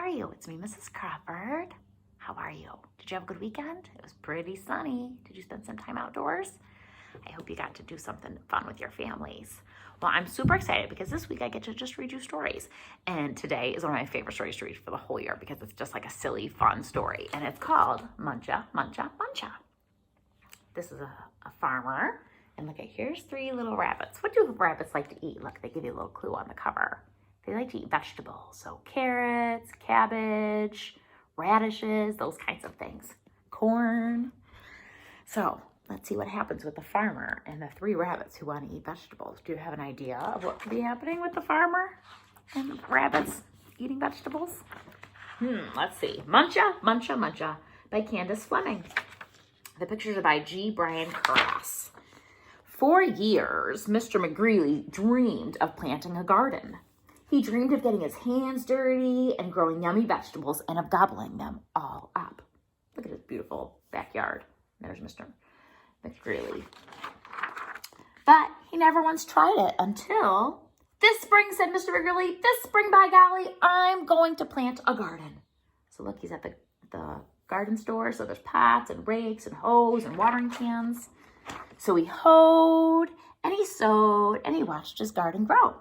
are you? It's me, Mrs. Crawford. How are you? Did you have a good weekend? It was pretty sunny. Did you spend some time outdoors? I hope you got to do something fun with your families. Well, I'm super excited because this week I get to just read you stories. And today is one of my favorite stories to read for the whole year because it's just like a silly, fun story. And it's called Muncha, Muncha, Muncha. This is a farmer. And look, here's 3 little rabbits. What do rabbits like to eat? Look, they give you a little clue on the cover. They like to eat vegetables. So carrots, cabbage, radishes, those kinds of things. Corn. So let's see what happens with the farmer and the 3 rabbits who want to eat vegetables. Do you have an idea of what could be happening with the farmer and rabbits eating vegetables? Let's see. Muncha, Muncha, Muncha by Candace Fleming. The pictures are by G. Brian Crass. For years, Mr. McGreely dreamed of planting a garden. He dreamed of getting his hands dirty and growing yummy vegetables and of gobbling them all up. Look at his beautiful backyard. There's Mr. McGreely. But he never once tried it until this spring, said Mr. McGreely. This spring, by golly, I'm going to plant a garden. So look, he's at the garden store. So there's pots and rakes and hoes and watering cans. So he hoed and he sowed and he watched his garden grow.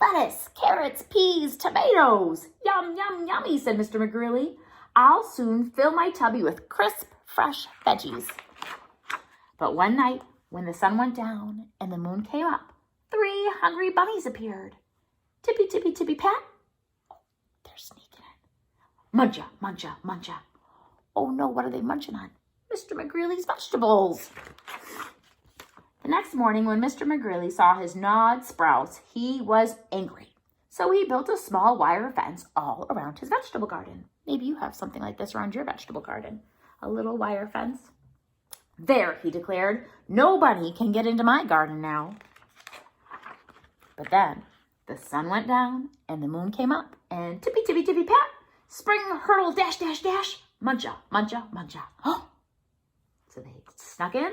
Lettuce, carrots, peas, tomatoes. Yum, yum, yummy, said Mr. McGreely. I'll soon fill my tubby with crisp, fresh veggies. But one night, when the sun went down and the moon came up, 3 hungry bunnies appeared. Tippy, tippy, tippy, pat. Oh, they're sneaking in. Muncha, muncha, muncha. Oh no, what are they munching on? Mr. McGreely's vegetables. The next morning, when Mr. McGreely saw his gnawed sprouts, he was angry. So he built a small wire fence all around his vegetable garden. Maybe you have something like this around your vegetable garden. A little wire fence. There, he declared, no bunny can get into my garden now. But then the sun went down and the moon came up and tippy, tippy, tippy, pat, spring, hurdle, dash, dash, dash, muncha, muncha, muncha. Oh! So they snuck in,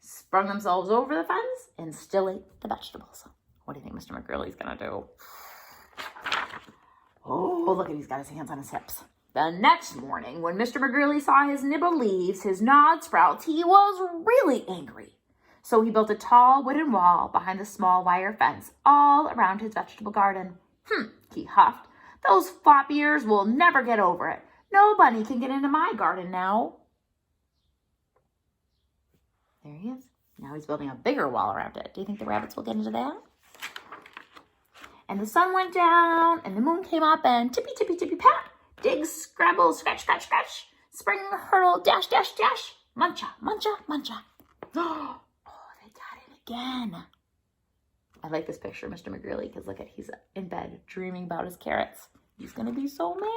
sprung themselves over the fence, and still ate the vegetables. What do you think Mr. McGreely's going to do? Oh, look at he's got his hands on his hips. The next morning, when Mr. McGreely saw his nibbled leaves, his gnawed sprouts, he was really angry. So he built a tall wooden wall behind the small wire fence all around his vegetable garden. He huffed. Those flop ears will never get over it. No bunny can get into my garden now. There he is. Now he's building a bigger wall around it. Do you think the rabbits will get into that? And the sun went down, and the moon came up, and tippy, tippy, tippy, pat. Dig, scrabble, scratch, scratch, scratch. Spring, hurdle, dash, dash, dash. Muncha, muncha, muncha. Oh, they got it again. I like this picture of Mr. McGreely because look at, he's in bed dreaming about his carrots. He's going to be so mad.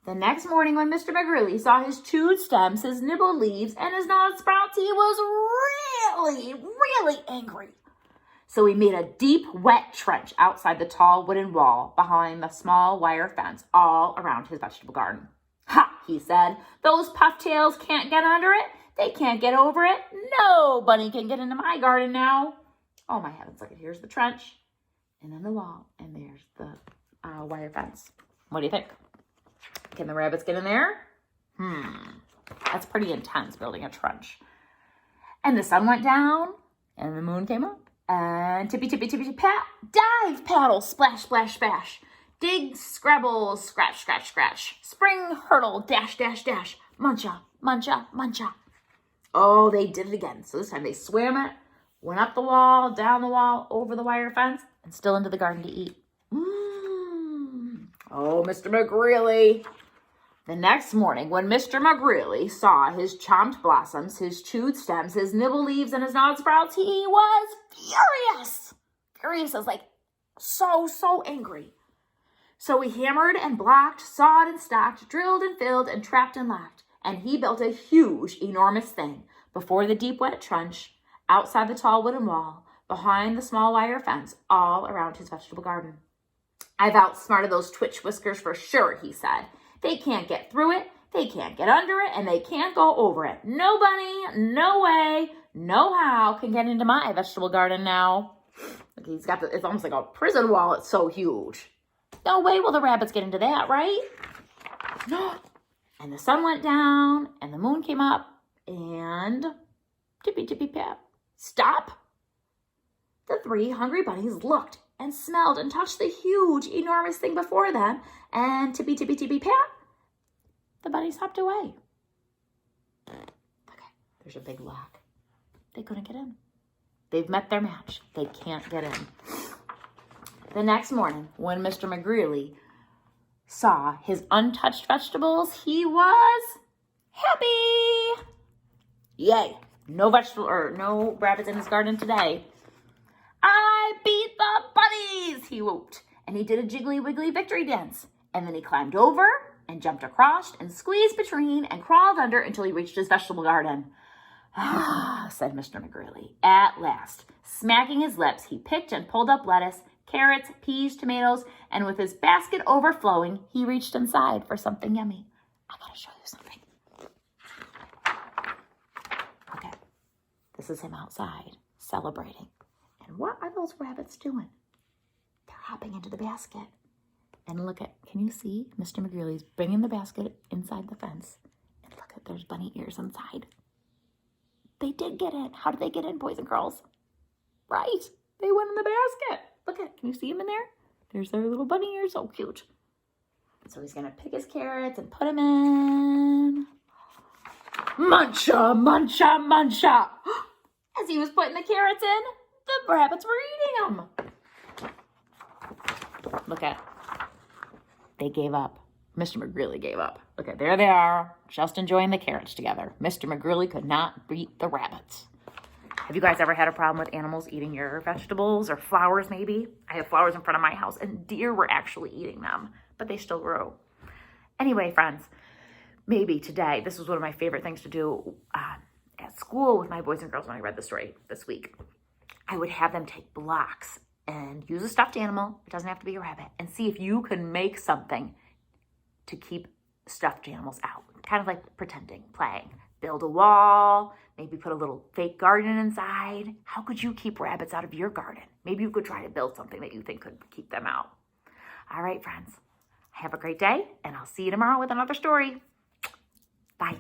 The next morning when Mr. McGreely saw his chewed stems, his nibbled leaves, and his gnawed sprouts, he was really angry. So he made a deep, wet trench outside the tall wooden wall behind the small wire fence all around his vegetable garden. Ha, he said, those pufftails can't get under it. They can't get over it. No bunny can get into my garden now. Oh my heavens, look at, here's the trench and then the wall and there's the wire fence. What do you think? Can the rabbits get in there? That's pretty intense, building a trench. And the sun went down and the moon came up. And tippy, tippy, tippy, tippy, pat, dive, paddle, splash, splash, splash. Dig, scrabble, scratch, scratch, scratch. Spring, hurdle, dash, dash, dash. Muncha, muncha, muncha. Oh, they did it again. So this time they swam it, went up the wall, down the wall, over the wire fence, and still into the garden to eat. Oh, Mr. McGreely. The next morning, when Mr. McGreely saw his chomped blossoms, his chewed stems, his nibbled leaves, and his gnawed sprouts, he was furious. Furious is like so angry. So he hammered and blocked, sawed and stocked, drilled and filled, and trapped and locked. And he built a huge, enormous thing before the deep, wet trench, outside the tall wooden wall, behind the small wire fence, all around his vegetable garden. I've outsmarted those twitch whiskers for sure, he said. They can't get through it, they can't get under it, and they can't go over it. No bunny, no way, no how can get into my vegetable garden now. Look, he's got it's almost like a prison wall. It's so huge. No way will the rabbits get into that, right? And the sun went down, and the moon came up, and tippy tippy tap, stop. The 3 hungry bunnies looked and smelled and touched the huge, enormous thing before them, and tippy tippy tippy pat, the bunnies hopped away. Okay, there's a big lock. They couldn't get in. They've met their match. They can't get in. The next morning, when Mr. McGreely saw his untouched vegetables, he was happy. Yay! No rabbits in his garden today. I beat the bunnies, he whooped, and he did a jiggly wiggly victory dance. And then he climbed over and jumped across and squeezed between and crawled under until he reached his vegetable garden. Ah, said Mr. McGreely. At last, smacking his lips, he picked and pulled up lettuce, carrots, peas, tomatoes, and with his basket overflowing, he reached inside for something yummy. I gotta show you something. Okay, this is him outside, celebrating. And what are those rabbits doing? They're hopping into the basket. And look at, can you see? Mr. McGreely's bringing the basket inside the fence. And look at, there's bunny ears inside. They did get in. How did they get in, boys and girls? Right, they went in the basket. Look at, can you see them in there? There's their little bunny ears, so cute. So he's gonna pick his carrots and put them in. Muncha, muncha, muncha. As he was putting the carrots in, the rabbits were eating them. Look at, they gave up. Mr. McGreely gave up. Look at, there they are, just enjoying the carrots together. Mr. McGreely could not beat the rabbits. Have you guys ever had a problem with animals eating your vegetables or flowers maybe? I have flowers in front of my house and deer were actually eating them, but they still grew. Anyway, friends, maybe today, this was one of my favorite things to do at school with my boys and girls when I read the story this week. I would have them take blocks and use a stuffed animal, it doesn't have to be a rabbit, and see if you can make something to keep stuffed animals out. Kind of like pretending, playing. Build a wall, maybe put a little fake garden inside. How could you keep rabbits out of your garden? Maybe you could try to build something that you think could keep them out. All right, friends, have a great day, and I'll see you tomorrow with another story. Bye.